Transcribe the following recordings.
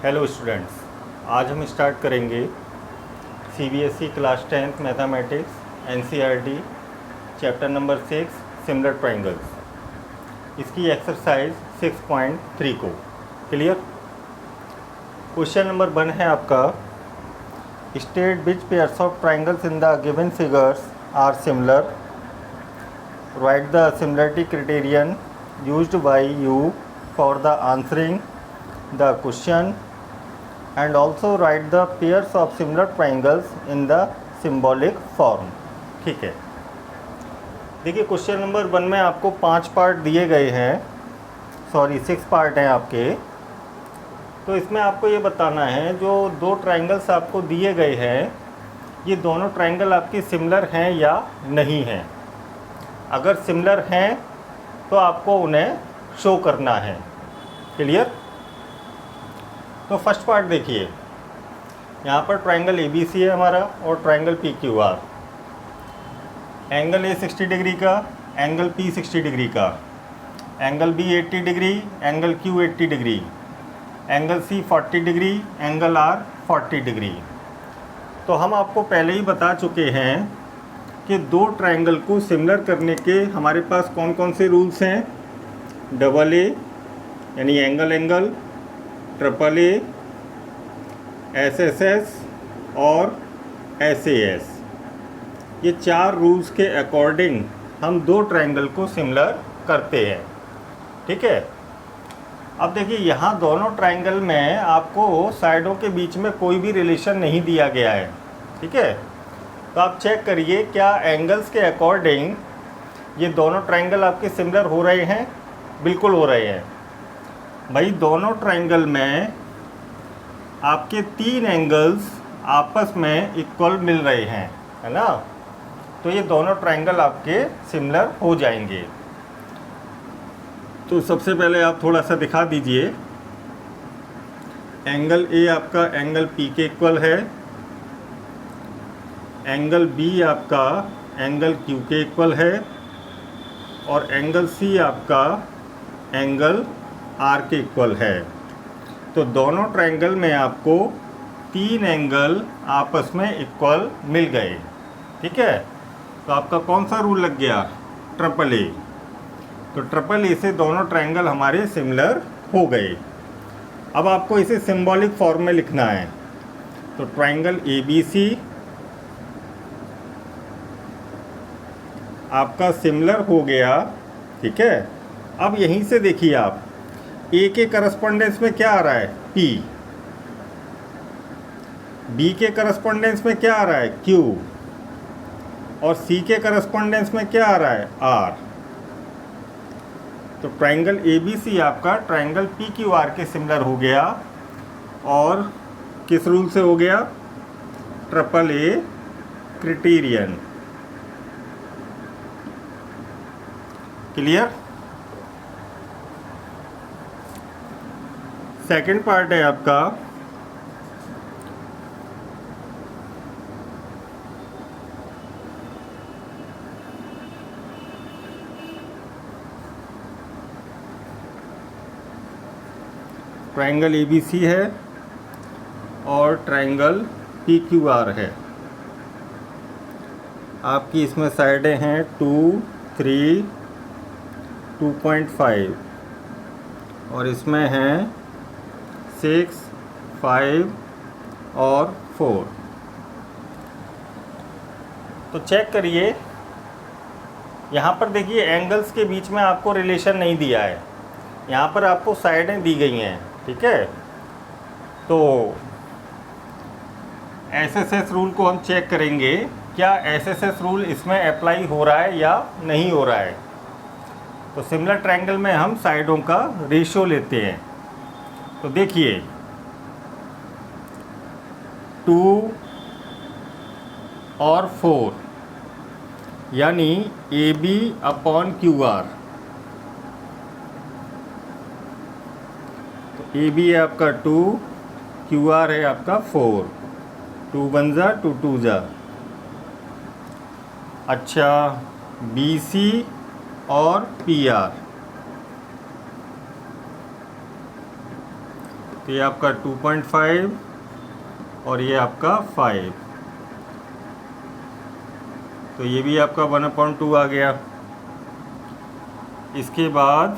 Hello students, आज हम start करेंगे CBSE class 10th mathematics NCERT chapter number 6 similar triangles. इसकी एक्सरसाइज 6.3 को क्लियर। क्वेश्चन नंबर 1 है आपका, state which pairs of triangles in the given figures are similar, write the similarity criterion used by you for the answering the question and also write the pairs of similar triangles in the symbolic form। ठीक है, देखिए question number 1 में आपको 5 part दिए गए हैं, 6 part हैं आपके। तो इसमें आपको ये बताना है, जो 2 ट्रायंगल्स आपको दिए गए हैं, ये दोनों ट्रायंगल आपकी सिमिलर हैं या नहीं हैं। अगर सिमिलर हैं तो आपको उन्हें शो करना है। क्लियर। तो फर्स्ट पार्ट देखिए, यहाँ पर ट्रायंगल ABC है हमारा और triangle PQR। Angle A 60 degree का, एंगल P 60 डिग्री का, angle B 80 degree, angle Q 80 degree, angle C 40 degree, angle R 40 degree. तो हम आपको पहले ही बता चुके हैं कि 2 ट्रायंगल को सिमिलर करने के हमारे पास कौन कौन से रूल्स हैं। डबल A यानी angle angle, triple A, SSS और SAS, ये 4 रूल्स के अकॉर्डिंग हम 2 ट्रायंगल को सिमिलर करते हैं। ठीक है। अब देखिए, यहाँ दोनों ट्रायंगल में आपको साइडों के बीच में कोई भी रिलेशन नहीं दिया गया है। ठीक है। तो आप चेक करिए, क्या एंगल्स के अकॉर्डिंग ये दोनों ट्रायंगल आपके सिमिलर हो रहे हैं? बिल्कुल हो रहे हैं भाई। दोनों ट्रायंगल में आपके 3 एंगल्स आपस में इक्वल मिल रहे हैं, है ना। तो ये दोनों ट्रायंगल आपके सिमिलर हो जाएंगे। तो सबसे पहले आप थोड़ा सा दिखा दीजिए। एंगल A आपका एंगल P के इक्वल है, एंगल B आपका एंगल Q के इक्वल है और एंगल C आपका एंगल R के इक्वल है। तो दोनों ट्रायंगल में आपको 3 एंगल आपस में इक्वल मिल गए। ठीक है। तो आपका कौन सा रूल लग गया? Triple A. तो ट्रिपल ए से दोनों ट्रायंगल हमारे सिमिलर हो गए। अब आपको इसे सिंबॉलिक फॉर्म में लिखना है। तो ट्रायंगल ABC आपका सिमिलर हो गया। ठीक है। अब यहीं से देखिए, आप A के करस्पॉन्डेंस में क्या आ रहा है? P। B के करस्पॉन्डेंस में क्या आ रहा है? Q। और C के करस्पॉन्डेंस में क्या आ रहा है? R। तो ट्रायंगल ABC आपका ट्रायंगल PQR के सिमिलर हो गया। और किस रूल से हो गया? Triple A criterion. Clear. Second part है आपका, ट्रायंगल ABC है और ट्रायंगल PQR है। आपकी इसमें साइडें हैं 2, 3, 2.5 और इसमें हैं 6, 5 और 4। तो चेक करिए, यहाँ पर देखिए एंगल्स के बीच में आपको रिलेशन नहीं दिया है, यहाँ पर आपको साइडें दी गई हैं। ठीक है। तो SSS रूल को हम चेक करेंगे, क्या SSS रूल इसमें अप्लाई हो रहा है या नहीं हो रहा है। तो सिमिलर ट्रायंगल में हम साइडों का रेशियो लेते हैं। तो देखिए 2 और 4 यानी AB/QR। तो AB है आपका 2, QR है आपका 4, 2 1 जा 2 2 जा। अच्छा, BC और PR तो ये आपका 2.5 और ये आपका 5, तो ये भी आपका 1/2 आ गया। इसके बाद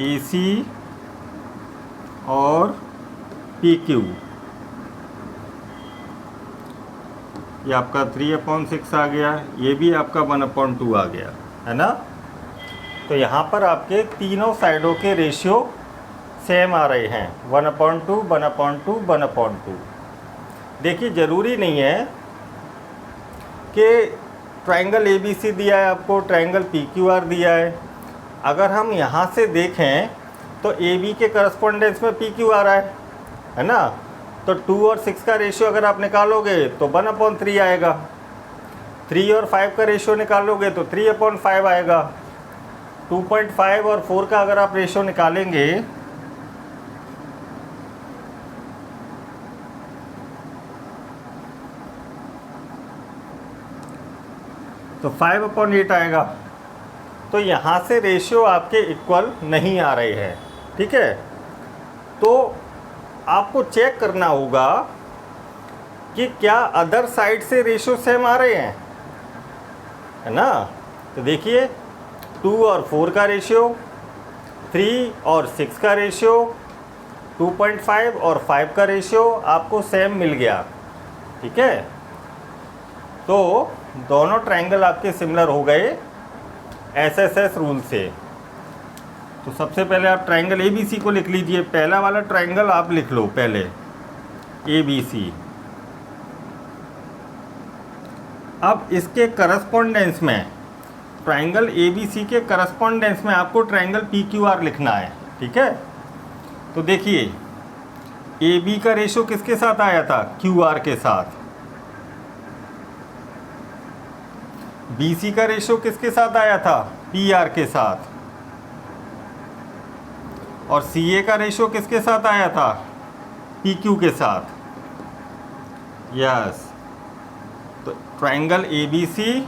AC और PQ, ये आपका 3/6 आ गया, ये भी आपका 1/2 आ गया, है ना। तो यहाँ पर आपके तीनों साइडों के रेशियो सेम आ रहे हैं, 1/2, 1/2, 1/2। देखिए ज़रूरी नहीं है कि ट्रायंगल ABC दिया है आपको, ट्रायंगल PQR दिया है। अगर हम यहाँ से देखें तो AB के करस्पॉन्डेंस में PQ आ रहा है ना। तो 2 और 6 का रेशियो अगर आप निकालोगे तो 1/3 आएगा। 3 और 5 का रेशियो निकालोगे तो 3/5 आएगा। 2.5 और 4 का अगर आप रेशियो निकालेंगे तो 5/8 आएगा। तो यहाँ से रेशियो आपके इक्वल नहीं आ रहे हैं, ठीक है। तो आपको चेक करना होगा कि क्या अदर साइड से रेशियो सेम आ रहे हैं, है ना। तो देखिए 2 और 4 का रेशियो, 3 और 6 का रेशियो, 2.5 और 5 का रेशियो आपको सेम मिल गया, ठीक है। तो दोनों ट्रायंगल आपके सिमिलर हो गए SSS रूल से। तो सबसे पहले आप ट्रायंगल ABC को लिख लीजिए। पहला वाला ट्रायंगल आप लिख लो पहले, ABC। अब इसके करस्पॉन्डेंस में, ट्रायंगल ABC के करस्पॉन्डेंस में आपको ट्रायंगल PQR लिखना है, ठीक है। तो देखिए AB का रेशियो किसके साथ आया था, QR के साथ। BC का रेशियो किसके साथ आया था, PR के साथ। और CA का रेशियो किसके साथ आया था, PQ के साथ। यस, तो ट्रायंगल ABC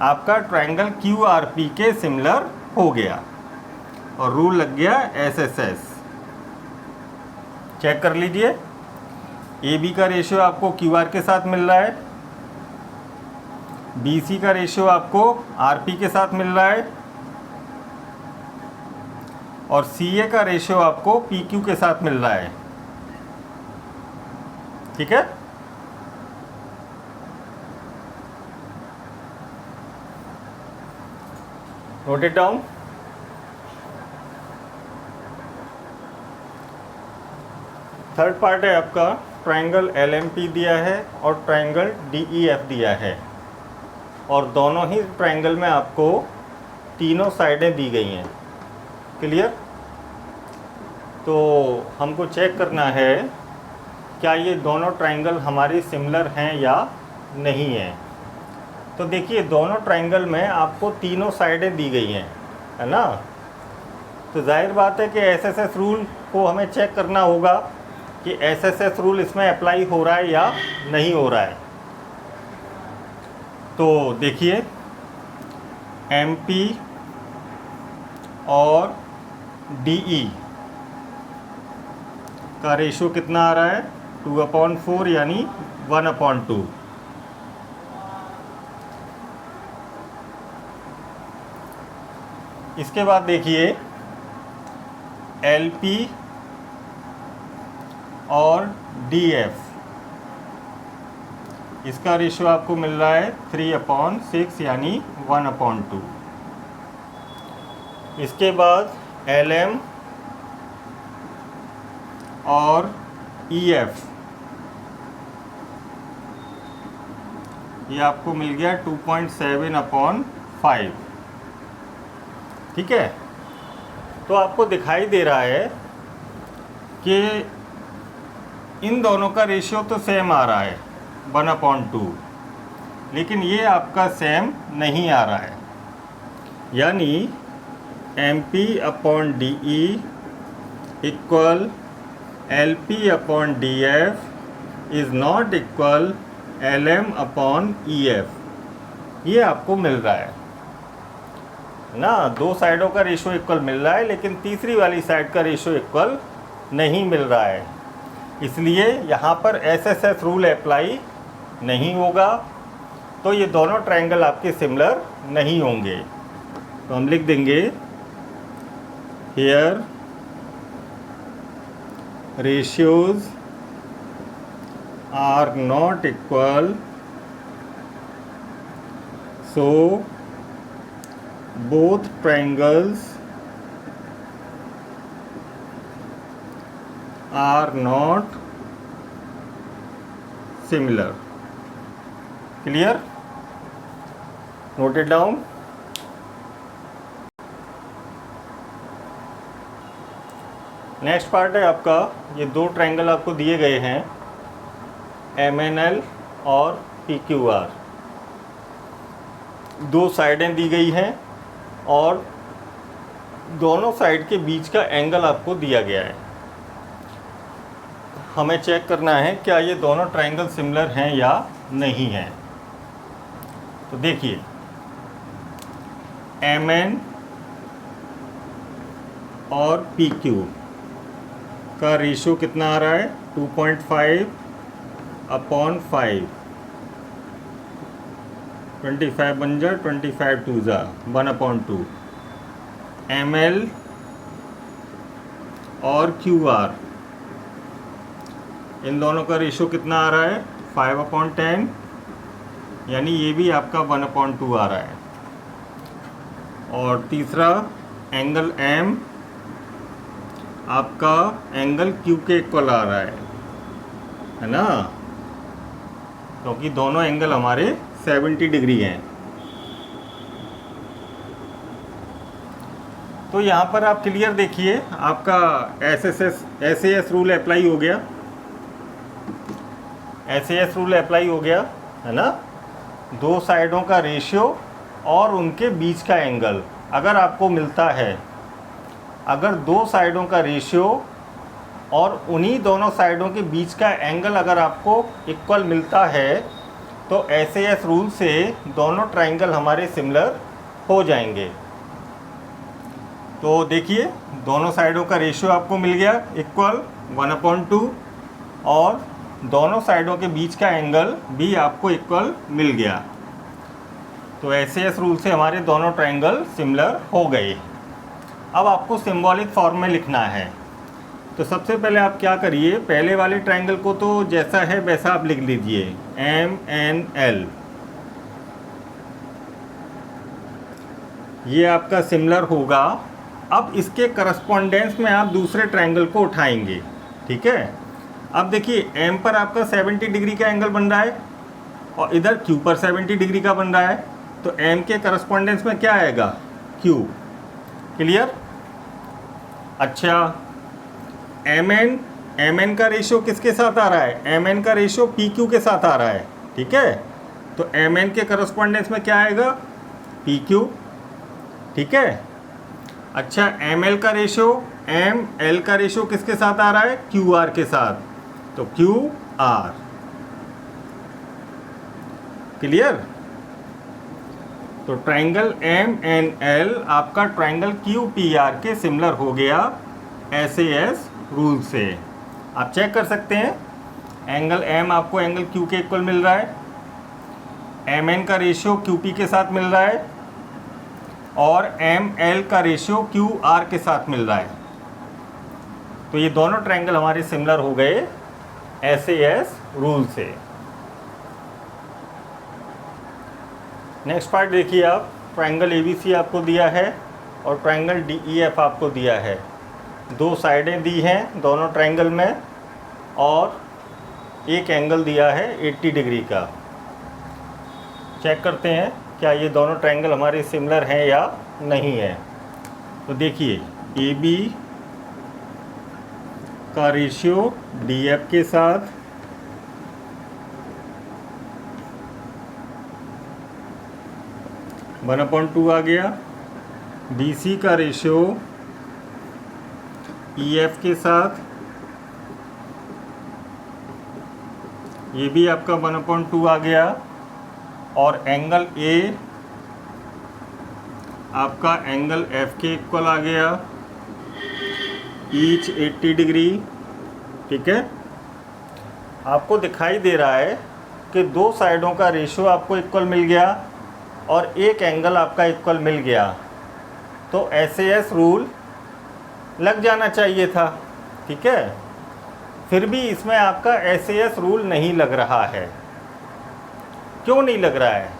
आपका ट्रायंगल QRP के सिमिलर हो गया और रूल लग गया SSS। चेक कर लीजिए, AB का रेशियो आपको QR के साथ मिल रहा है, BC का रेशियो आपको RP के साथ मिल रहा है और CA का रेशियो आपको PQ के साथ मिल रहा है, ठीक है। Note it down. Third part है आपका ट्रायंगल LMP दिया है और ट्रायंगल DEF दिया है और दोनों ही ट्रायंगल में आपको तीनों साइडें दी गई हैं, क्लियर। तो हमको चेक करना है क्या ये दोनों ट्रायंगल हमारी सिमिलर हैं या नहीं हैं। तो देखिए दोनों ट्रायंगल में आपको तीनों साइडें दी गई हैं, है ना। तो जाहिर बात है कि SSS रूल को हमें चेक करना होगा कि SSS रूल इसमें अप्लाई हो रहा है या नहीं हो रहा है। तो देखिए MP और DE का रेशियो कितना आ रहा है, 2/4 यानी 1/2। इसके बाद देखिए LP और DF, इसका रेशियो आपको मिल रहा है 3/6 यानी 1/2। इसके बाद LM और EF, ये आपको मिल गया 2.7/5, ठीक है। तो आपको दिखाई दे रहा है कि इन दोनों का रेशियो तो सेम आ रहा है 1/2, लेकिन ये आपका सेम नहीं आ रहा है, यानी MP/DE equal LP/DF is not equal LM/EF, ये आपको मिल रहा है ना। दो साइडों का रेशियो इक्वल मिल रहा है लेकिन तीसरी वाली साइड का रेशियो इक्वल नहीं मिल रहा है, इसलिए यहाँ पर एसएसएस रूल अप्लाई नहीं होगा। तो ये दोनों ट्रायंगल आपके सिमिलर नहीं होंगे। तो हम लिख देंगे here ratios are not equal, so both triangles are not similar. Clear? Note it down. Next part है आपका, ये दो ट्रायंगल आपको दिए गए हैं MNL और PQR। दो साइडें दी गई हैं और दोनों साइड के बीच का एंगल आपको दिया गया है। हमें चेक करना है क्या ये दोनों ट्रायंगल सिमिलर हैं या नहीं हैं। तो देखिए MN और PQ का रेशियो कितना आ रहा है 2.5/5, 25 बन जा 25 2 जा 1/2। ML और QR इन दोनों का रेशियो कितना आ रहा है 5/10, यानी ये भी आपका 1/2 आ रहा है। और तीसरा एंगल M आपका एंगल Q के इक्वल आ रहा है ना, क्योंकि दोनों एंगल हमारे 70 डिग्री हैं। तो यहाँ पर आप क्लियर देखिए, आपका SAS रूल अप्लाई हो गया, SAS रूल अप्लाई हो गया है ना। दो साइडों का रेशियो और उनके बीच का एंगल अगर आपको मिलता है, अगर दो साइडों का रेशियो और उन्हीं दोनों साइडों के बीच का एंगल अगर आपको इक्वल मिलता है, तो SAS रूल से दोनों ट्रायंगल हमारे सिमिलर हो जाएंगे। तो देखिए दोनों साइडों का रेशियो आपको मिल गया इक्वल 1/2 और दोनों साइडों के बीच का एंगल भी आपको इक्वल मिल गया। तो SAS रूल से हमारे दोनों ट्रायंगल सिमिलर हो गए। अब आपको सिंबॉलिक फॉर्म में लिखना है। तो सबसे पहले आप क्या करिए, पहले वाले ट्रायंगल को तो जैसा है वैसा आप लिख लीजिए MNL। ये आपका सिमिलर होगा। अब इसके करस्पॉन्डेंस में आप दूसरे ट्रायंगल को उठाएंगे, ठीक है। अब देखिए M पर आपका 70 डिग्री का एंगल बन रहा है और इधर Q पर 70 डिग्री का बन रहा है, तो M के करस्पॉन्डेंस में क्या आएगा Q। क्लियर? अच्छा, MN का रेशियो किसके साथ आ रहा है, MN का रेशियो PQ के साथ आ रहा है, ठीक है। तो MN के करस्पॉन्डेंस में क्या आएगा PQ, ठीक है। अच्छा, ML का रेशियो ML का रेशियो किसके साथ आ रहा है QR के साथ, तो QR। क्लियर? तो ट्रायंगल MNL आपका ट्रायंगल QPR के सिमिलर हो गया SAS रूल से। आप चेक कर सकते हैं, एंगल M आपको एंगल Q के इक्वल मिल रहा है, MN का रेशियो QP के साथ मिल रहा है और ML का रेशियो QR के साथ मिल रहा है। तो ये दोनों ट्रायंगल हमारे सिमिलर हो गए SAS रूल से। नेक्स्ट पार्ट देखिए आप, ट्रायंगल ABC आपको दिया है और ट्रायंगल DEF आपको दिया है। दो साइडें दी हैं दोनों ट्रायंगल में और एक एंगल दिया है 80 डिग्री का। चेक करते हैं क्या ये दोनों ट्रायंगल हमारे सिमिलर हैं या नहीं है। तो देखिए AB का रेशियो DF के साथ 1/2 आ गया, BC का रेशियो EF के साथ ये भी आपका 1/2 आ गया और एंगल A आपका एंगल F के इक्वल आ गया। Each 80 degree. ठीक है, आपको दिखाई दे रहा है कि दो साइडों का रेशियो आपको इक्वल मिल गया और एक एंगल आपका इक्वल मिल गया, तो SAS रूल लग जाना चाहिए था। ठीक है, फिर भी इसमें आपका SAS रूल नहीं लग रहा है। क्यों नहीं लग रहा है?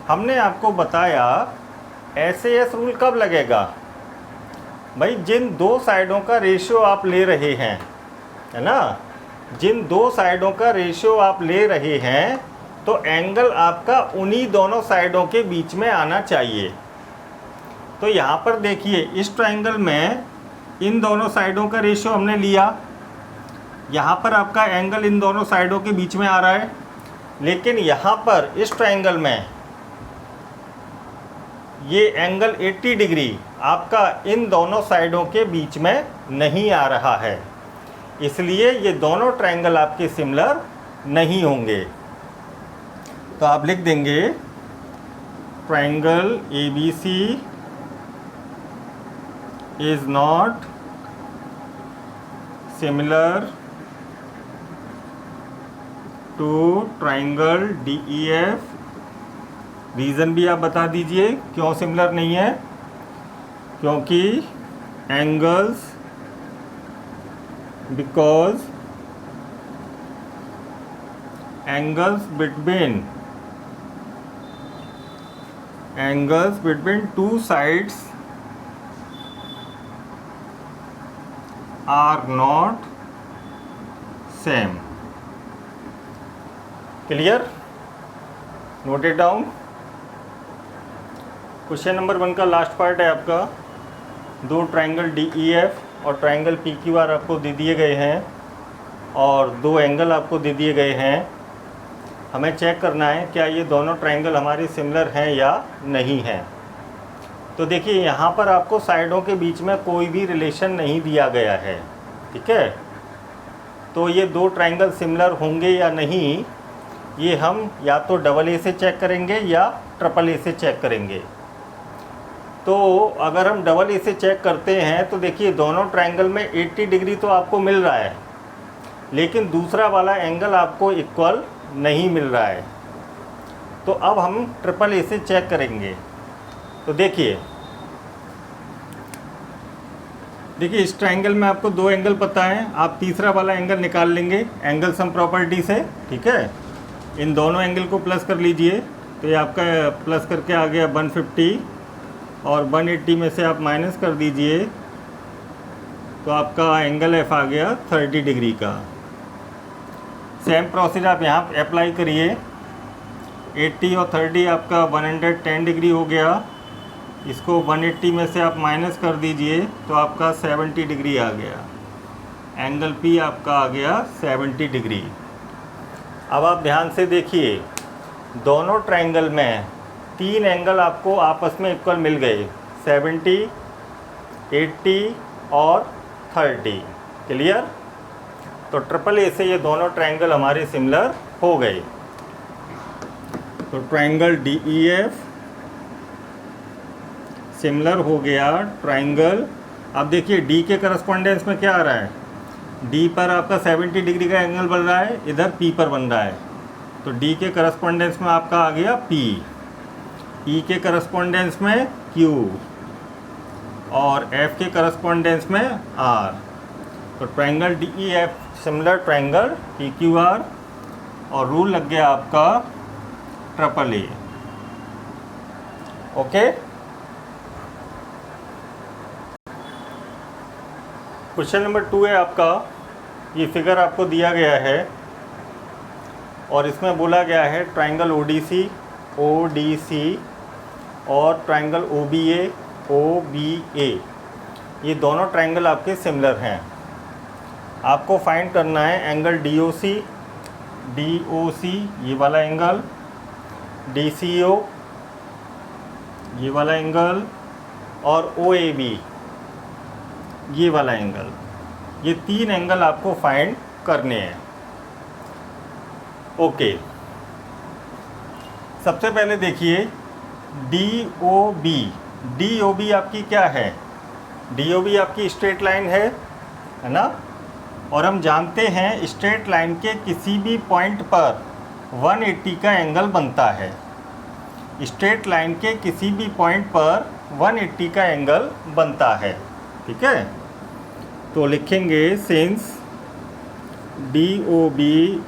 हमने आपको बताया SAS रूल कब लगेगा भाई, जिन दो साइडों का रेशियो आप ले रहे हैं, है ना, जिन दो साइडों का रेशियो आप ले रहे हैं तो एंगल आपका उन्हीं दोनों साइडों के बीच में आना चाहिए। तो यहाँ पर देखिए, इस ट्रायंगल में इन दोनों साइडों का रेशियो हमने लिया, यहाँ पर आपका एंगल इन दोनों साइडों के बीच में आ रहा है, लेकिन यहाँ पर इस ट्रायंगल में ये एंगल 80 डिग्री आपका इन दोनों साइडों के बीच में नहीं आ रहा है, इसलिए ये दोनों ट्रायंगल आपके सिमिलर नहीं होंगे। तो आप लिख देंगे triangle ABC is not similar to triangle DEF। Reason भी आप बता दीजिए क्यों सिमिलर नहीं है। क्योंकि angles, because angles between two sides are not same. Clear? Note it down. Question number 1 का लास्ट पार्ट है आपका। दो ट्रायंगल DEF और ट्रायंगल PQR आपको दे दिए गए हैं और दो एंगल आपको दे दिए गए हैं। हमें चेक करना है क्या ये दोनों ट्रायंगल हमारे सिमिलर हैं या नहीं हैं। तो देखिए, यहाँ पर आपको साइडों के बीच में कोई भी रिलेशन नहीं दिया गया है। ठीक है, तो ये दो ट्रायंगल सिमिलर होंगे या नहीं, ये हम या तो AA से चेक करेंगे या AAA से चेक करेंगे। तो अगर हम AA से चेक करते हैं तो देखिए, दोनों ट्रायंगल में 80 डिग्री तो आपको मिल रहा है, लेकिन दूसरा वाला एंगल आपको इक्वल नहीं मिल रहा है। तो अब हम AAA से चेक करेंगे। तो देखिए इस ट्रायंगल में आपको दो एंगल पता है, आप तीसरा वाला एंगल निकाल लेंगे एंगल सम प्रॉपर्टी से। ठीक है, इन दोनों एंगल को प्लस कर लीजिए, तो ये आपका प्लस करके आ गया 150 और 180 में से आप माइनस कर दीजिए तो आपका एंगल F आ गया 30 डिग्री का। सेम प्रोसीजर आप यहाँ अप्लाई करिए। 80 और 30 आपका 110 डिग्री हो गया, इसको 180 में से आप माइनस कर दीजिए तो आपका 70 डिग्री आ गया। एंगल P आपका आ गया 70 डिग्री। अब आप ध्यान से देखिए, दोनों ट्रायंगल में तीन एंगल आपको आपस में इक्वल मिल गए, 70, 80 और 30। क्लियर? तो AAA से ये दोनों ट्रायंगल हमारे सिमिलर हो गए। तो ट्रायंगल DEF सिमिलर हो गया ट्रायंगल। अब देखिए, D के करस्पॉन्डेंस में क्या आ रहा है, D पर आपका 70 डिग्री का एंगल बन रहा है, इधर P पर बन रहा है। तो D के करस्पॉन्डेंस में आपका आ गया P, E के करस्पॉन्डेंस में Q और F के करस्पॉन्डेंस में R। तो triangle DEF similar triangle PQR और रूल लग गया आपका AAA। ओके, क्वेश्चन नंबर 2 है आपका। ये फिगर आपको दिया गया है और इसमें बोला गया है ट्रायंगल ODC और ट्रायंगल OBA ये दोनों ट्रायंगल आपके सिमिलर हैं। आपको फाइंड करना है एंगल DOC ये वाला एंगल, DCO ये वाला एंगल और OAB ये वाला एंगल। ये तीन एंगल आपको फाइंड करने हैं। ओके, सबसे पहले देखिए DOB आपकी क्या है, DOB आपकी स्ट्रेट लाइन है है ना। और हम जानते हैं स्ट्रेट लाइन के किसी भी पॉइंट पर 180 का एंगल बनता है। स्ट्रेट लाइन के किसी भी पॉइंट पर 180 का एंगल बनता है, ठीक है। तो लिखेंगे since DOB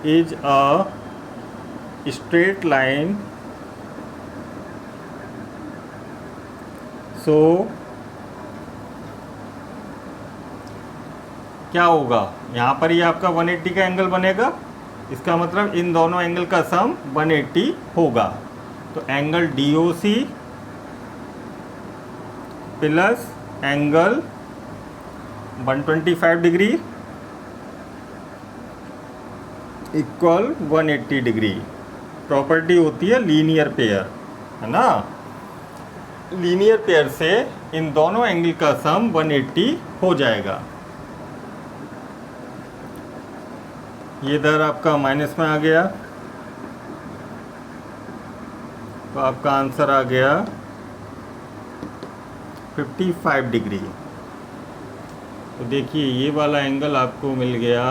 is a straight line, so क्या होगा, यहाँ पर ये आपका 180 का एंगल बनेगा। इसका मतलब इन दोनों एंगल का सम 180 होगा। तो angle DOC plus angle 125 degree equal 180 degree. Property होती है लीनियर पेयर, है ना। लीनियर पेयर से इन दोनों एंगल का सम 180 हो जाएगा। ये इधर आपका माइनस में आ गया, तो आपका आंसर आ गया 55 डिग्री। तो देखिए ये वाला एंगल आपको मिल गया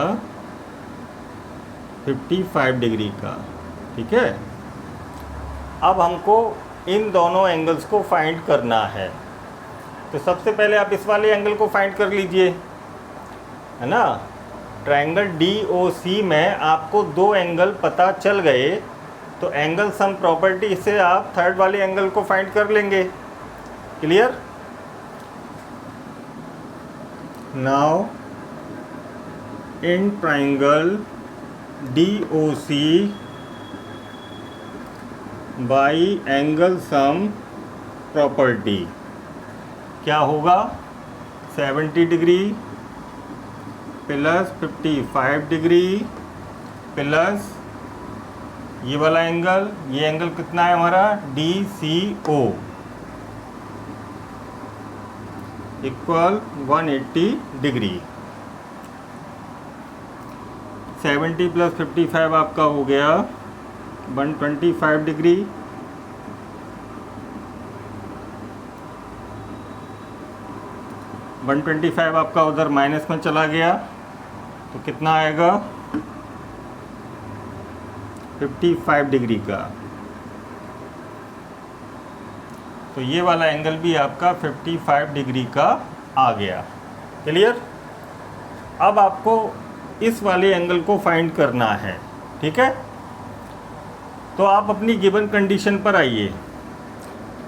55 डिग्री का, ठीक है। अब हमको इन दोनों एंगल्स को फाइंड करना है। तो सबसे पहले आप इस वाले एंगल को फाइंड कर लीजिए, है ना। ट्रायंगल DOC में आपको दो एंगल पता चल गए, तो एंगल सम प्रॉपर्टी से आप थर्ड वाले एंगल को फाइंड कर लेंगे। Clear. Now in triangle DOC by angle sum property क्या होगा, 70 डिग्री प्लस 55 डिग्री प्लस ये वाला एंगल, ये एंगल कितना है हमारा DCO इक्वल 180 डिग्री। 70 प्लस 55 आपका हो गया 125 डिग्री। वन 125 आपका उधर माइनस में चला गया, तो कितना आएगा 55 डिग्री का। तो ये वाला एंगल भी आपका 55 डिग्री का आ गया। क्लियर। अब आपको इस वाले एंगल को फाइंड करना है, ठीक है। तो आप अपनी गिवन कंडीशन पर आइए।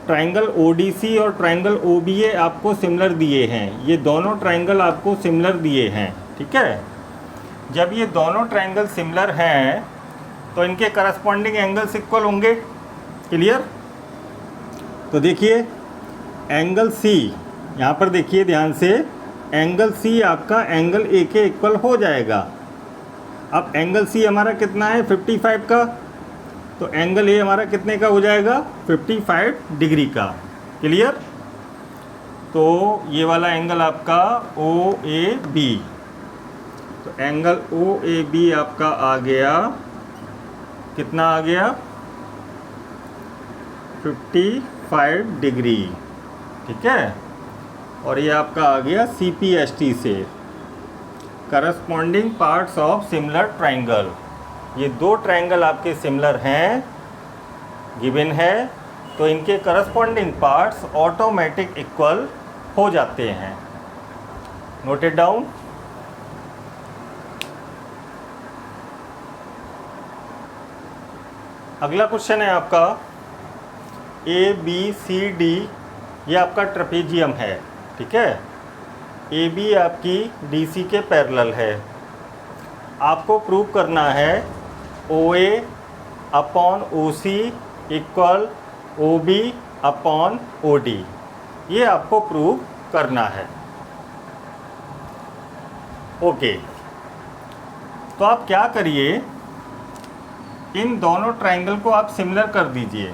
ट्रायंगल ODC और ट्रायंगल OBA आपको सिमिलर दिए हैं, ये दोनों ट्रायंगल आपको सिमिलर दिए हैं, ठीक है। जब ये दोनों ट्रायंगल सिमिलर हैं तो इनके करस्पॉन्डिंग एंगल्स इक्वल होंगे। क्लियर। तो देखिए एंगल C, यहाँ पर देखिए ध्यान से, एंगल C आपका एंगल A के इक्वल हो जाएगा। अब एंगल C हमारा कितना है 55 का, तो एंगल A हमारा कितने का हो जाएगा 55 डिग्री का। क्लियर। तो ये वाला एंगल आपका OAB, तो एंगल OAB आपका आ गया, कितना आ गया 55 डिग्री, ठीक है। और ये आपका आ गया CPST से, corresponding parts of similar triangle. ये दो ट्रायंगल आपके सिमिलर हैं, गिवन है, तो इनके करस्पॉन्डिंग पार्ट्स ऑटोमेटिक इक्वल हो जाते हैं। Noted down. अगला क्वेश्चन है आपका ABCD, ये आपका ट्रेपेजियम है, ठीक है। AB आपकी DC के पैरेलल है। आपको प्रूव करना है OA upon OC equal OB upon OD, ये आपको प्रूव करना है। ओके, तो आप क्या करिए, इन दोनों ट्रायंगल को आप सिमिलर कर दीजिए।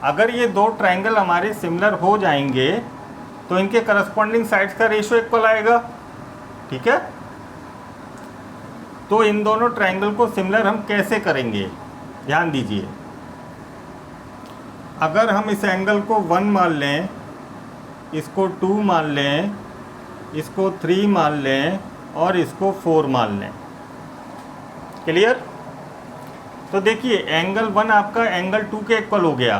अगर ये दो ट्रायंगल हमारे सिमिलर हो जाएंगे तो इनके करस्पॉन्डिंग साइड्स का रेशियो इक्वल आएगा, ठीक है। तो इन दोनों ट्रायंगल को सिमिलर हम कैसे करेंगे, ध्यान दीजिए। अगर हम इस एंगल को 1 मान लें, इसको 2 मान लें, इसको 3 मान लें और इसको 4 मान लें। क्लियर? तो देखिए एंगल 1 आपका एंगल 2 के इक्वल हो गया।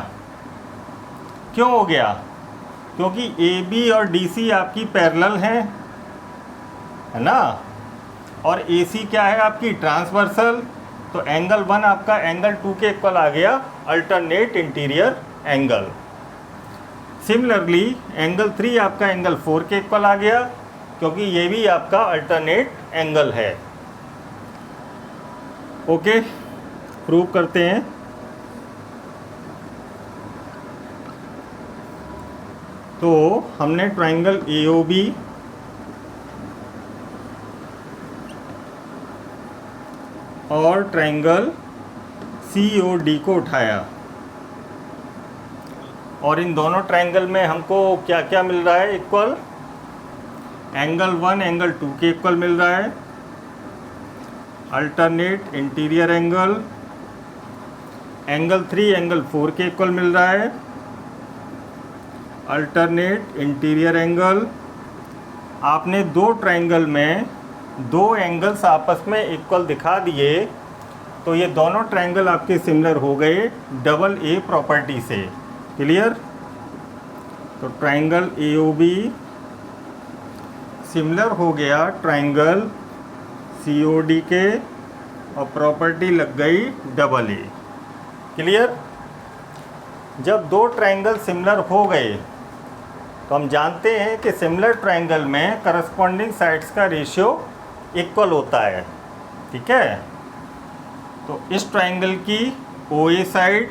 क्यों हो गया? क्योंकि AB और DC आपकी पैरेलल है ना, और AC क्या है आपकी ट्रांसवर्सल। तो एंगल 1 आपका एंगल 2 के इक्वल आ गया, alternate interior angle. Similarly angle 3 आपका एंगल 4 के इक्वल आ गया, क्योंकि ये भी आपका अल्टरनेट एंगल है। ओके, प्रूव करते हैं। तो हमने ट्राइंगल AOB और ट्राइंगल COD को उठाया, और इन दोनों ट्राइंगल में हमको क्या क्या मिल रहा है? इक्वल। एंगल 1 एंगल 2 के इक्वल मिल रहा है, alternate interior angle. Angle 3 angle 4 के इक्वल मिल रहा है, अल्टरनेट इंटीरियर एंगल। आपने दो ट्राइंगल में दो एंगल्स आपस में इक्वल दिखा दिए, तो ये दोनों ट्राइंगल आपके सिमिलर हो गए डबल A प्रॉपर्टी से। क्लियर? तो ट्राइंगल AOB सिमिलर हो गया ट्राइंगल COD के, और प्रॉपर्टी लग गई डबल A। क्लियर? जब दो ट्राइंगल सिमिलर हो गए तो हम जानते हैं कि सिमिलर ट्राइंगल में करस्पॉन्डिंग साइड्स का रेशियो इक्वल होता है। ठीक है? तो इस ट्राइंगल की OA साइड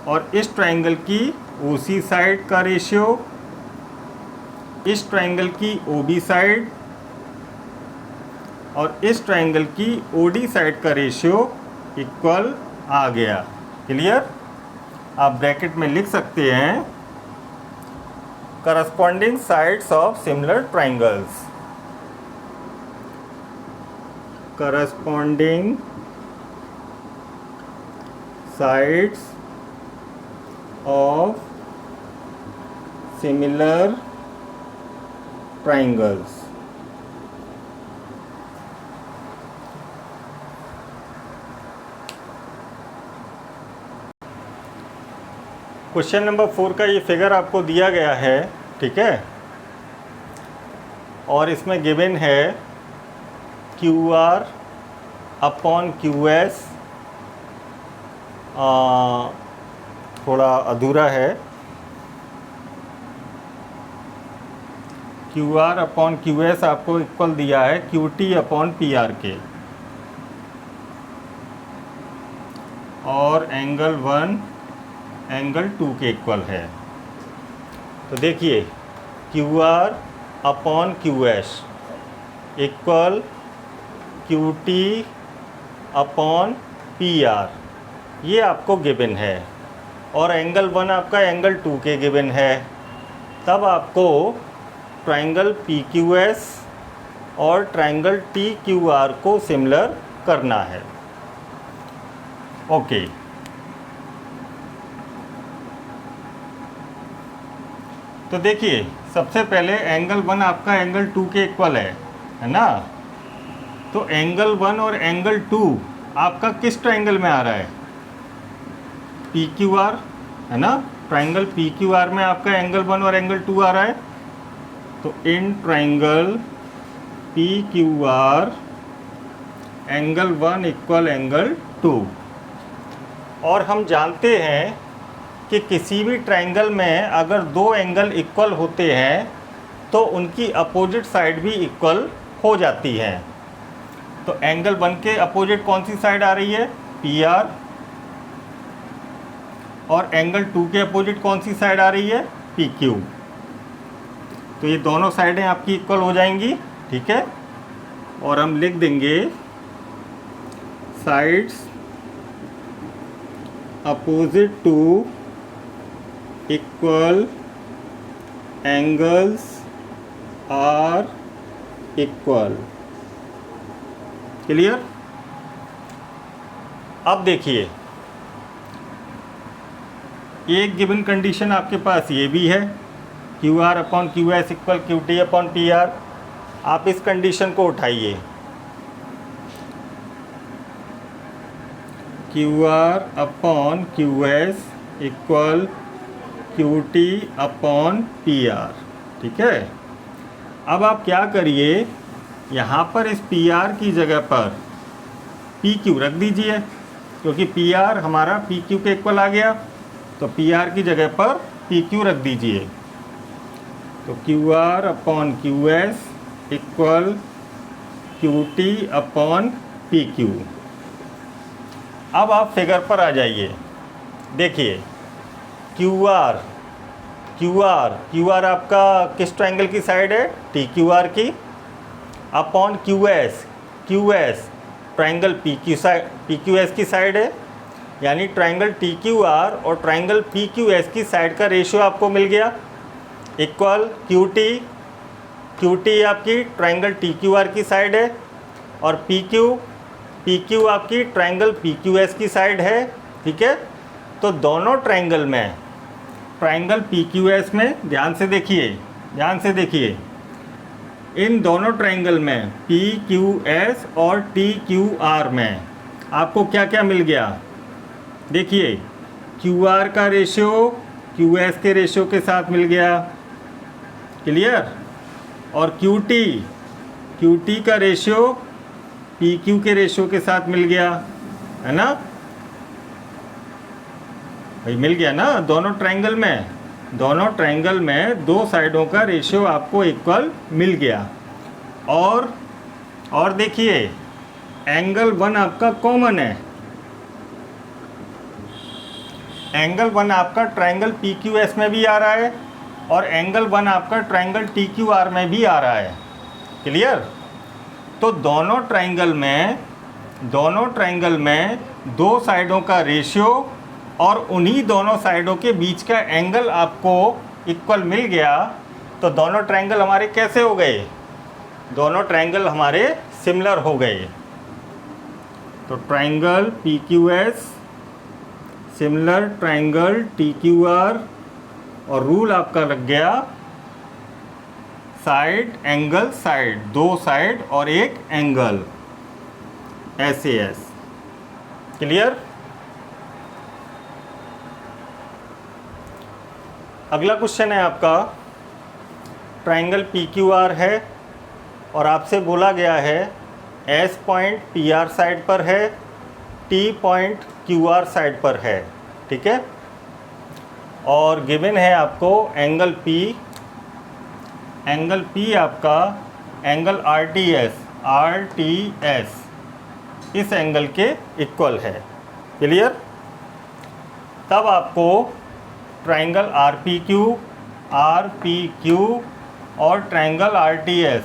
और इस ट्राइंगल की OC साइड का रेशियो, इस ट्राइंगल की OB साइड और इस ट्राइंगल की OD साइड का रेशियो इक्वल आ गया। क्लियर? आप ब्रैकेट में लिख सकते हैं corresponding sides of similar triangles. Corresponding sides of similar triangles. Question number 4 का ये फिगर आपको दिया गया है। ठीक है? और इसमें गिवन है QR अपॉन QS, थोड़ा अधूरा है। QR अपॉन QS आपको इक्वल दिया है QT अपॉन PR के, और एंगल 1 एंगल 2 के इक्वल है। तो देखिए QR upon QS equal QT upon PR, ये आपको गिवन है, और एंगल 1 आपका एंगल 2 के गिवन है। तब आपको ट्राइंगल PQS और ट्राइंगल TQR को सिमिलर करना है। ओके, तो देखिए सबसे पहले एंगल 1 आपका एंगल 2 के इक्वल है ना। तो एंगल 1 और एंगल 2 आपका किस ट्राइंगल में आ रहा है? PQR, है ना। ट्राइंगल PQR में आपका एंगल 1 और एंगल 2 आ रहा है। तो in triangle PQR angle 1 equal angle 2। और हम जानते हैं कि किसी भी ट्राइंगल में अगर दो एंगल इक्वल होते हैं तो उनकी अपोजिट साइड भी इक्वल हो जाती है। तो एंगल 1 के अपोजिट कौन सी साइड आ रही है? PR। और एंगल 2 के अपोजिट कौन सी साइड आ रही है? PQ। तो ये दोनों साइडें आपकी इक्वल हो जाएंगी। ठीक है? और हम लिख देंगे sides opposite to equal angles are equal. Clear? अब देखिए एक गिवन कंडीशन आपके पास ये भी है Q R upon Q S equal Q T upon P R. आप इस कंडीशन को उठाइए, Q R upon Q S equal Q T upon P R, ठीक है। अब आप क्या करिए, यहाँ पर इस पी आर की जगह पर पी क्यू रख दीजिए, क्योंकि पी आर हमारा पी क्यू के इक्वल आ गया, तो पी आर की जगह पर पी क्यू रख दीजिए। तो Q R upon Q S equal Q T upon P Q. अब आप फिगर पर आ जाइए, देखिए क्यू आर आपका किस ट्रायंगल की साइड है, टी क्यू आर की, upon Q S triangle P Q S की साइड है, यानी ट्रायंगल टी क्यू आर और ट्रायंगल पी क्यू एस की साइड का रेशियो आपको मिल गया, इक्वल क्यू टी आपकी ट्रायंगल टी क्यू आर की साइड है, और पी क्यू आपकी ट्रायंगल पी क्यू एस की साइड है, ठीक है। तो दोनों ट्रायंगल में, ट्रायंगल पी क्यू एस में ध्यान से देखिए, इन दोनों ट्रायंगल में पी क्यू एस और टी क्यू आर में आपको क्या क्या मिल गया, देखिए क्यू आर का रेशियो क्यू एस के रेशियो के साथ मिल गया, क्लियर। और क्यू टी का रेशियो पी क्यू के रेशियो के साथ मिल गया, है ना भाई, मिल गया ना। दोनों ट्रायंगल में दो साइडों का रेशियो आपको इक्वल मिल गया। और देखिए एंगल 1 आपका कॉमन है, एंगल 1 आपका ट्रायंगल पी क्यू एस में भी आ रहा है, और एंगल 1 आपका ट्रायंगल टी क्यू आर में भी आ रहा है, क्लियर। तो दोनों ट्रायंगल में दो साइडों का रेशियो और उन्हीं दोनों साइडों के बीच का एंगल आपको इक्वल मिल गया। तो दोनों ट्रायंगल हमारे कैसे हो गए, दोनों ट्रायंगल हमारे सिमिलर हो गए। तो triangle P Q S similar triangle T Q R, और रूल आपका लग गया साइड एंगल साइड, दो साइड और एक एंगल, SAS, क्लियर। अगला क्वेश्चन है आपका, ट्रायंगल पी क्यू आर है और आपसे बोला गया है S point P R side पर है, T point Q R side पर है, ठीक है। और गिवन है आपको एंगल P आपका एंगल RTS इस एंगल के इक्वल है, क्लियर। तब आपको ट्रायंगल RPQ और ट्रायंगल RTS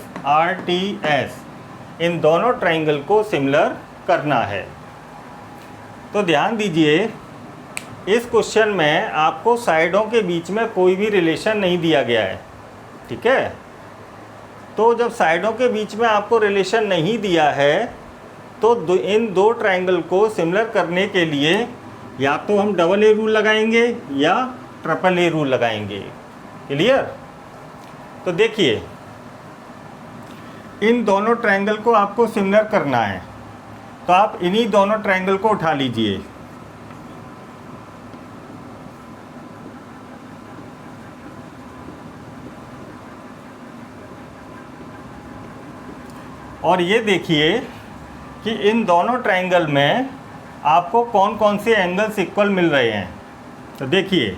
इन दोनों ट्रायंगल को सिमिलर करना है। तो ध्यान दीजिए, इस क्वेश्चन में आपको साइडों के बीच में कोई भी रिलेशन नहीं दिया गया है, ठीक है। तो जब साइडों के बीच में आपको रिलेशन नहीं दिया है, तो इन दो ट्रायंगल को सिमिलर करने के लिए या तो हम डबल ए रूल लगाएंगे या ट्रिपल ए रूल लगाएंगे, क्लियर। तो देखिए इन दोनों ट्रायंगल को आपको सिमिलर करना है, तो आप इन्हीं दोनों ट्रायंगल को उठा लीजिए। और ये देखिए कि इन दोनों ट्रायंगल में आपको कौन कौन से एंगल्स इक्वल मिल रहे हैं। तो देखिए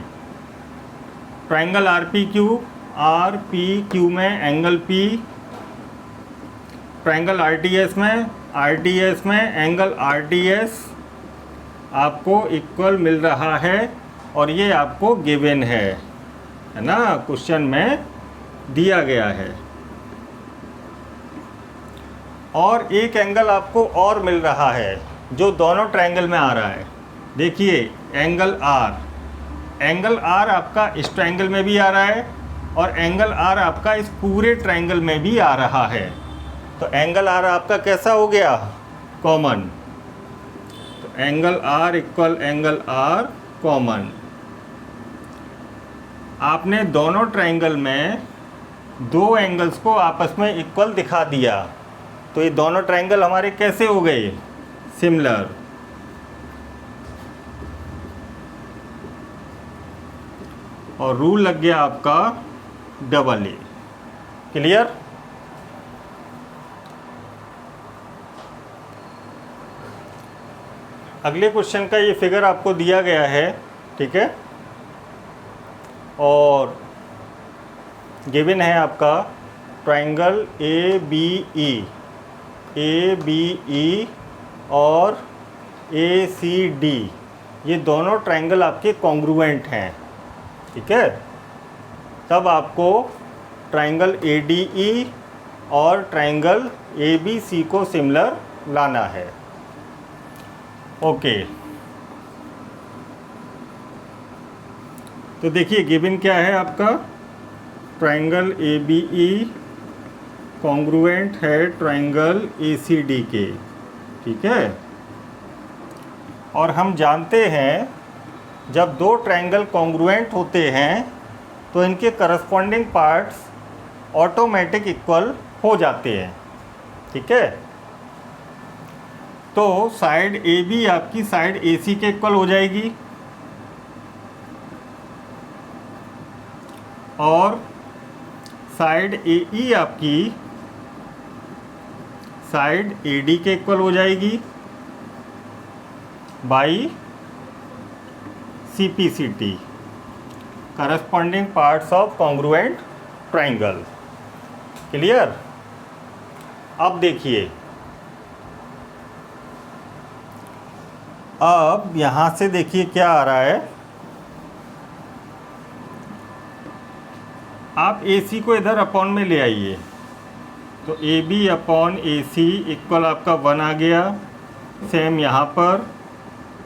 ट्रायंगल RPQ में एंगल P, ट्रायंगल RTS में एंगल RTS आपको इक्वल मिल रहा है, और ये आपको गिवन है ना, क्वेश्चन में दिया गया है। और एक एंगल आपको और मिल रहा है जो दोनों ट्रायंगल में आ रहा है, देखिए एंगल R आपका इस ट्रायंगल में भी आ रहा है, और एंगल R आपका इस पूरे ट्रायंगल में भी आ रहा है। तो एंगल R आपका कैसा हो गया, कॉमन। तो angle R equal angle R common. आपने दोनों ट्रायंगल में दो एंगल्स को आपस में इक्वल दिखा दिया, तो ये दोनों ट्रायंगल हमारे कैसे हो गए? सिमिलर। और रूल लग गया आपका डबल ए। क्लियर? अगले क्वेश्चन का ये फिगर आपको दिया गया है, ठीक है, और गिवन है आपका ट्रायंगल ए बी ई और ए सी डी, ये दोनों ट्रायंगल आपके कॉन्ग्रुएंट हैं, ठीक है। तब आपको ट्रायंगल ए डी ई और ट्रायंगल ए बी सी को सिमिलर लाना है। ओके, तो देखिए गिवन क्या है आपका, triangle A B E congruent है ट्रायंगल ए सी डी के, ठीक है। और हम जानते हैं जब दो ट्रायंगल कॉन्ग्रुएंट होते हैं तो इनके करस्पॉन्डिंग पार्ट्स ऑटोमेटिक इक्वल हो जाते हैं, ठीक है। तो साइड ए बी आपकी साइड ए सी के इक्वल हो जाएगी और साइड ए ई आपकी साइड ए डी के इक्वल हो जाएगी by C P C T, corresponding parts of congruent triangle. Clear? अब देखिए, अब यहाँ से देखिए क्या आ रहा है, आप ए सी को इधर अपॉन में ले आइए, तो A B upon A C equal आपका 1 आ गया। सेम यहाँ पर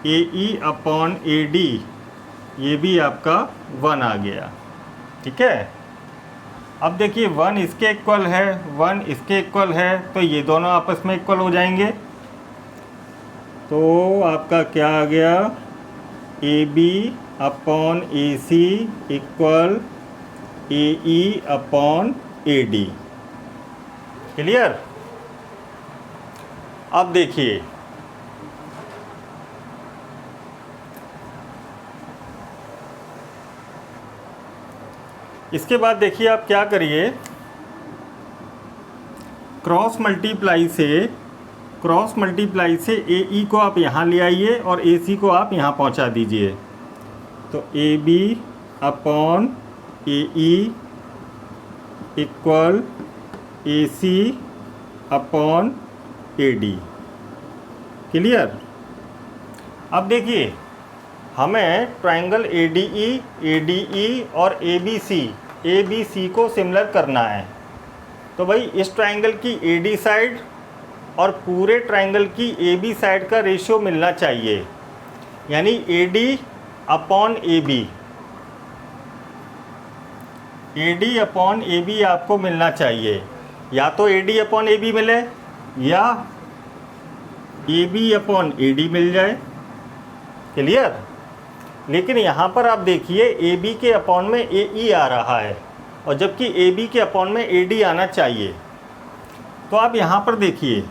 ए ई अपॉन ए डी, ये भी आपका 1 आ गया, ठीक है। अब देखिए 1 इसके इक्वल है, 1 इसके इक्वल है, तो ये दोनों आपस में इक्वल हो जाएंगे। तो आपका क्या आ गया, A B upon A C equal A E upon A D. Clear? अब देखिए, इसके बाद देखिए आप क्या करिए, क्रॉस मल्टीप्लाई से ए ई को आप यहाँ ले आइए और ए सी को आप यहाँ पहुँचा दीजिए। तो A B upon A E equal A C upon A D. Clear? अब देखिए, हमें ट्रायंगल ए डी ई और ए बी सी को सिमिलर करना है। तो भाई इस ट्रायंगल की ए डी साइड और पूरे ट्रायंगल की ए बी साइड का रेशियो मिलना चाहिए, यानी A D upon A B, A D upon A B आपको मिलना चाहिए। या तो A D upon A B मिले या A B upon A D मिल जाए। क्लियर? लेकिन यहाँ पर आप देखिए ए बी के अपॉन में ए ई आ रहा है और जबकि ए बी के अपॉन में ए डी आना चाहिए। तो आप यहाँ पर देखिए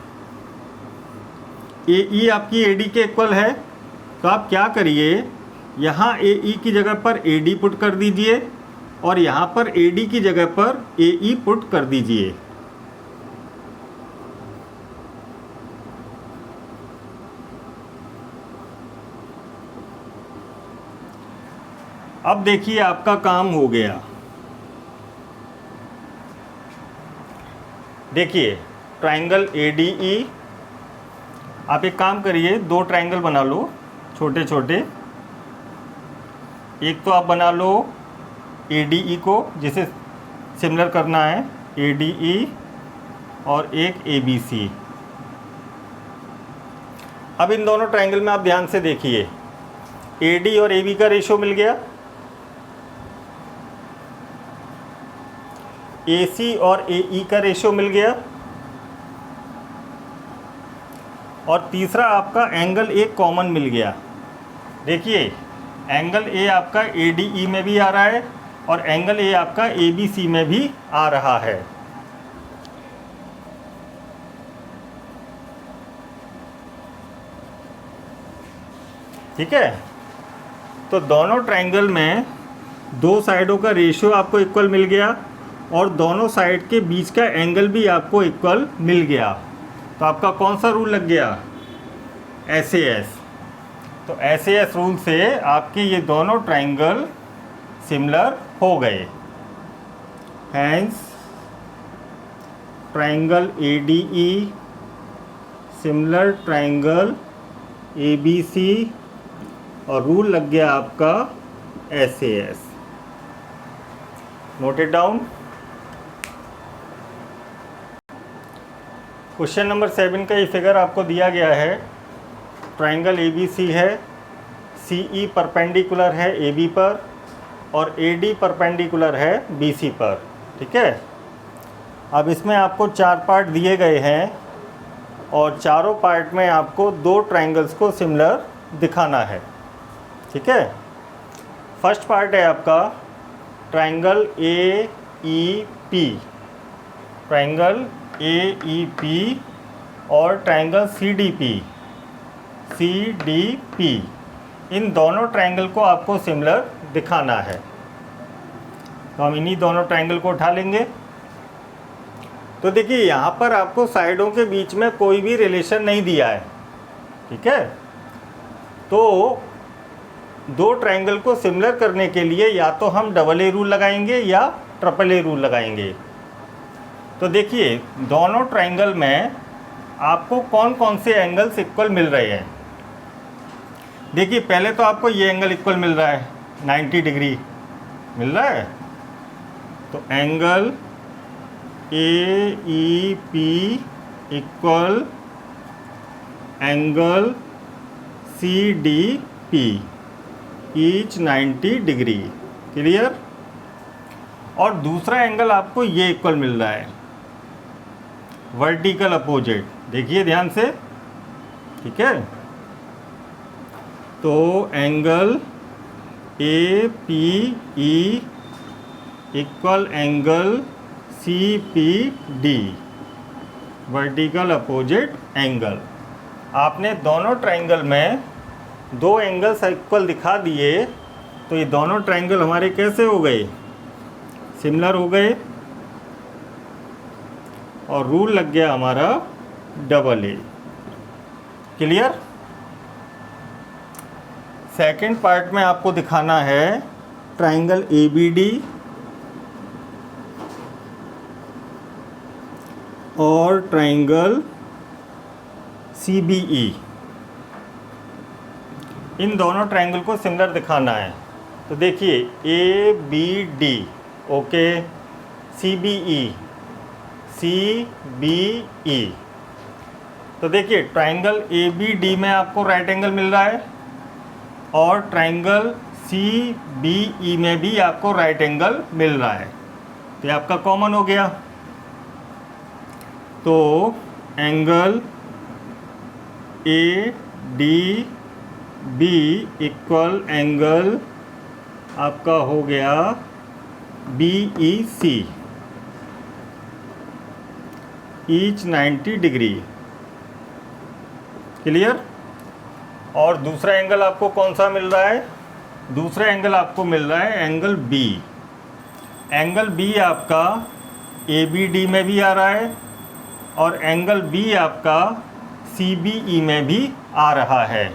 ए ई आपकी ए डी के इक्वल है, तो आप क्या करिए, यहाँ ए ई की जगह पर ए डी पुट कर दीजिए और यहाँ पर ए डी की जगह पर ए ई पुट कर दीजिए। अब देखिए आपका काम हो गया। देखिए ट्रायंगल ए डी ई, आप एक काम करिए, दो ट्रायंगल बना लो छोटे छोटे। एक तो आप बना लो ए डी ई को, जिसे सिमिलर करना है, ए डी ई, और एक ए बी सी। अब इन दोनों ट्रायंगल में आप ध्यान से देखिए, ए डी और ए बी का रेशियो मिल गया, ए सी और ए ई का रेशियो मिल गया, और तीसरा आपका एंगल ए कॉमन मिल गया। देखिए एंगल ए आपका ए डी ई में भी आ रहा है और एंगल ए आपका ABC में भी आ रहा है। ठीक है, तो दोनों ट्रायंगल में दो साइडों का रेशियो आपको इक्वल मिल गया और दोनों साइड के बीच का एंगल भी आपको इक्वल मिल गया। तो आपका कौन सा रूल लग गया? SAS। तो SAS रूल से आपके ये दोनों ट्रायंगल सिमिलर हो गए। Hence triangle ADE similar triangle ABC और रूल लग गया आपका SAS। Note it down. Question number 7 का ये फिगर आपको दिया गया है। ट्रायंगल ABC है, CE परपेंडिकुलर है AB पर और AD परपेंडिकुलर है BC पर। ठीक है, अब इसमें आपको 4 पार्ट दिए गए हैं और चारों पार्ट में आपको दो ट्रायंगल्स को सिमिलर दिखाना है। ठीक है, फर्स्ट पार्ट है आपका ट्रायंगल AEP, ट्रायंगल AEP और ट्रायंगल CDP। इन दोनों ट्रायंगल को आपको सिमिलर दिखाना है। तो हम इन्हीं दोनों ट्रायंगल को उठा लेंगे। तो देखिए यहाँ पर आपको साइडों के बीच में कोई भी रिलेशन नहीं दिया है। ठीक है, तो दो ट्रायंगल को सिमिलर करने के लिए या तो हम AA रूल लगाएंगे या AAA रूल लगाएंगे। तो देखिए दोनों ट्रायंगल में आपको कौन कौन से एंगल्स इक्वल मिल रहे हैं। देखिए पहले तो आपको ये एंगल इक्वल मिल रहा है, 90 डिग्री मिल रहा है। तो angle AEP equal angle CDP each 90 degree. Clear. और दूसरा एंगल आपको ये इक्वल मिल रहा है, वर्टिकल अपोजिट। देखिए ध्यान से। ठीक है, तो angle APE equal angle CPD, vertical opposite angle. आपने दोनों ट्रायंगल में दो एंगल्स इक्वल दिखा दिए, तो ये दोनों ट्रायंगल हमारे कैसे हो गए? सिमिलर हो गए और रूल लग गया हमारा AA। क्लियर। सेकंड पार्ट में आपको दिखाना है ट्रायंगल ABD और ट्रायंगल CBE। इन दोनों ट्रायंगल को सिमिलर दिखाना है। तो देखिए ABD ओके, CBE। तो देखिए ट्रायंगल ABD में आपको राइट एंगल मिल रहा है और ट्रायंगल CBE में भी आपको राइट एंगल मिल रहा है। तो ये आपका कॉमन हो गया। तो एंगल ADB इक्वल एंगल आपका हो गया BEC ईच 90 डिग्री। क्लियर। और दूसरा एंगल आपको कौन सा मिल रहा है? दूसरा एंगल आपको मिल रहा है एंगल B। एंगल B आपका ABD में भी आ रहा है और एंगल B आपका CBE में भी आ रहा है।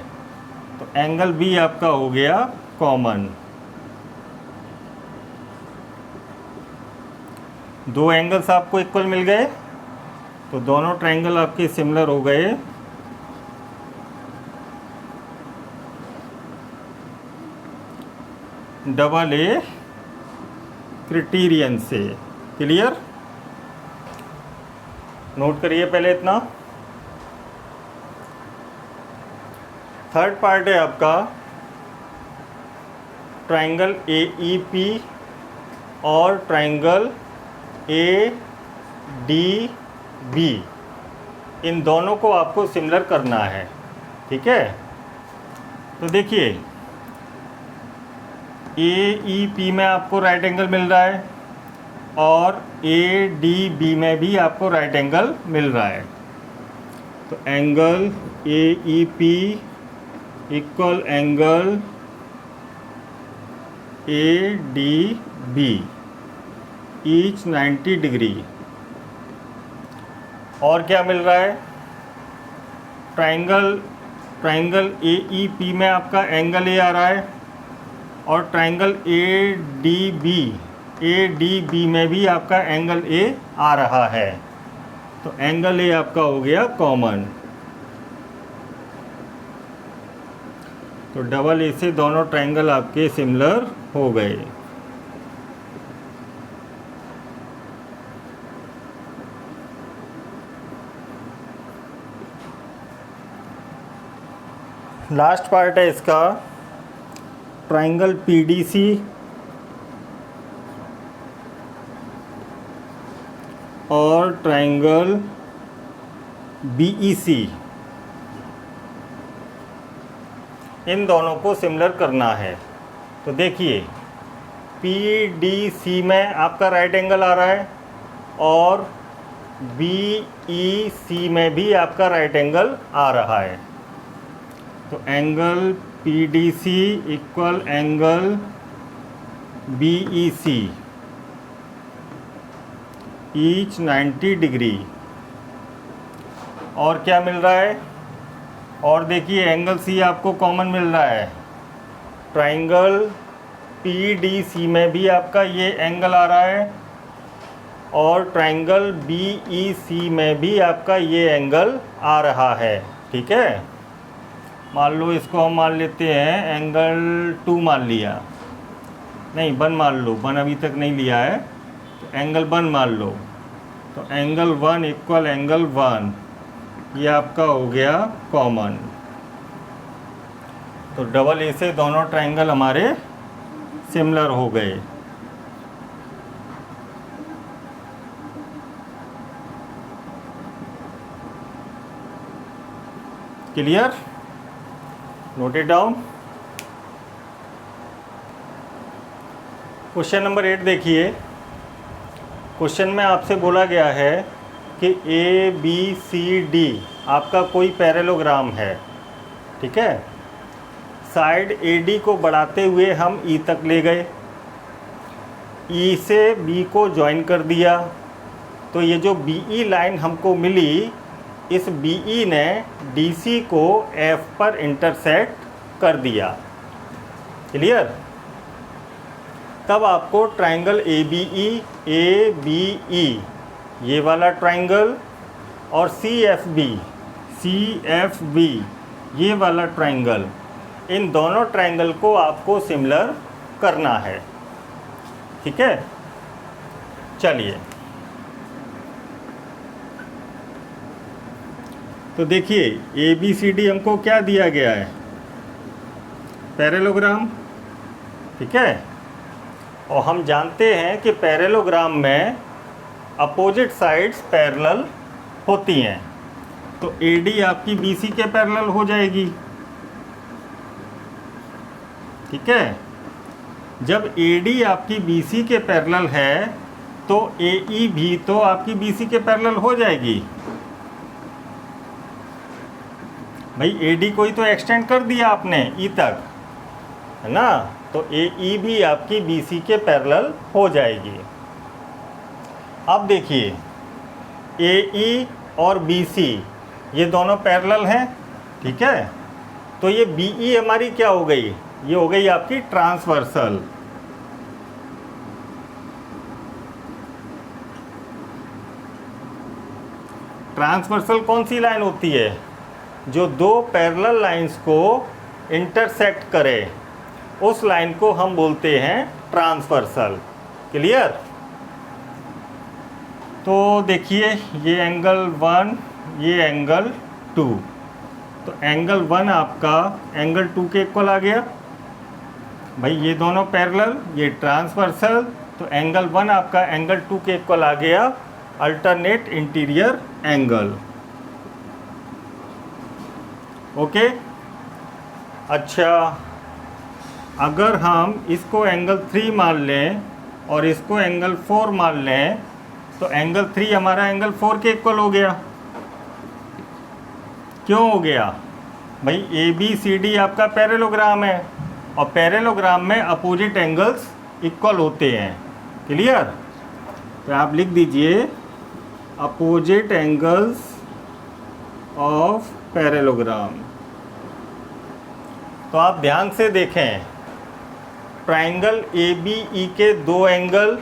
तो एंगल B आपका हो गया कॉमन। दो एंगल्स आपको इक्वल मिल गए, तो दोनों ट्रायंगल आपके सिमिलर हो गए। AA क्राइटेरियन से। क्लियर। नोट करिए पहले इतना। थर्ड पार्ट है आपका ट्रायंगल AEP और ट्रायंगल ADB। इन दोनों को आपको सिमिलर करना है। ठीक है, तो देखिए AEP में आपको राइट एंगल मिल रहा है और ADB में भी आपको राइट एंगल मिल रहा है। तो angle AEP equal angle ADB each 90 degree. और क्या मिल रहा है, ट्राइंगल AEP में आपका एंगल A आ रहा है और ट्राइंगल ADB में भी आपका एंगल A आ रहा है। तो एंगल A आपका हो गया कॉमन। तो डबल ए से दोनों ट्राइंगल आपके सिमिलर हो गए। लास्ट पार्ट है इसका, ट्राइंगल PDC और ट्राइंगल BEC, इन दोनों को सिमिलर करना है। तो देखिए PDC में आपका राइट एंगल आ रहा है और BEC में भी आपका राइट एंगल आ रहा है। तो angle PDC equal angle BEC each 90 degree. और क्या मिल रहा है, और देखिए एंगल C आपको कॉमन मिल रहा है। ट्राइंगल PDC में भी आपका ये एंगल आ रहा है और ट्राइंगल BEC में भी आपका ये एंगल आ रहा है। ठीक है, मान लो इसको हम मान लेते हैं एंगल 2 मान लिया, नहीं 1 मान लो, 1 अभी तक नहीं लिया है, तो एंगल 1 मान लो। तो एंगल 1 इक्वल एंगल 1, ये आपका हो गया कॉमन। तो डबल ए से दोनों ट्राइंगल हमारे सिमिलर हो गए। Clear, note it down. Question number 8 देखिए। क्वेश्चन में आपसे बोला गया है कि ABCD आपका कोई पैरेललोग्राम है। ठीक है, साइड AD को बढ़ाते हुए हम E तक ले गए, E से B को ज्वाइन कर दिया। तो ये जो BE लाइन हमको मिली, इस BE ने DC को F पर इंटरसेक्ट कर दिया। क्लियर, तब आपको ट्राइंगल ABE ये वाला ट्राइंगल और CFB ये वाला ट्राइंगल, इन दोनों ट्राइंगल को आपको सिमिलर करना है। ठीक है, चलिए तो देखिए ABCD हमको क्या दिया गया है, पैरेललोग्राम। ठीक है, और हम जानते हैं कि पैरेललोग्राम में अपोजिट साइड्स पैरेलल होती हैं। तो AD आपकी BC के पैरेलल हो जाएगी। ठीक है, जब AD आपकी BC के पैरेलल है तो AE भी तो आपकी BC के पैरेलल हो जाएगी। भाई AD को ही तो एक्सटेंड कर दिया आपने E तक, है ना, तो AE भी आपकी BC के पैरेलल हो जाएगी। अब देखिए AE और BC ये दोनों पैरेलल हैं। ठीक है, तो ये BE हमारी क्या हो गई, ये हो गई आपकी ट्रांसवर्सल। ट्रांसवर्सल कौन सी लाइन होती है, जो दो पैरेलल लाइंस को इंटरसेक्ट करे, उस लाइन को हम बोलते हैं ट्रांसवर्सल। क्लियर, तो देखिए ये एंगल 1, ये एंगल 2, तो एंगल 1 आपका एंगल 2 के इक्वल आ गया। भाई ये दोनों पैरेलल, ये ट्रांसवर्सल, तो एंगल 1 आपका एंगल 2 के इक्वल आ गया, अल्टरनेट इंटीरियर एंगल। ओके, अच्छा अगर हम इसको एंगल 3 मान लें और इसको एंगल 4 मान लें तो एंगल 3 हमारा एंगल 4 के इक्वल हो गया। क्यों हो गया भाई? ABCD आपका पैरेललोग्राम है और पैरेललोग्राम में अपोजिट एंगल्स इक्वल होते हैं। क्लियर? तो आप लिख दीजिए अपोजिट एंगल्स ऑफ पैरेललोग्राम। तो आप ध्यान से देखें, ट्राइंगल ABE के दो एंगल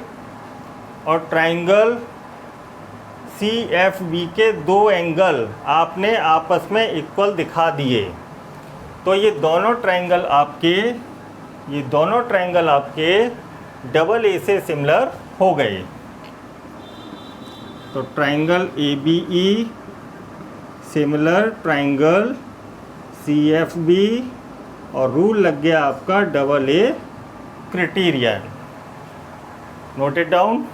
और ट्राइंगल CFB के दो एंगल आपने आपस में इक्वल दिखा दिए। तो ये दोनों ट्राइंगल आपके डबल ए से सिमिलर हो गए। तो triangle ABE similar triangle CFB और रूल लग गया आपका double A criterion. Note it down.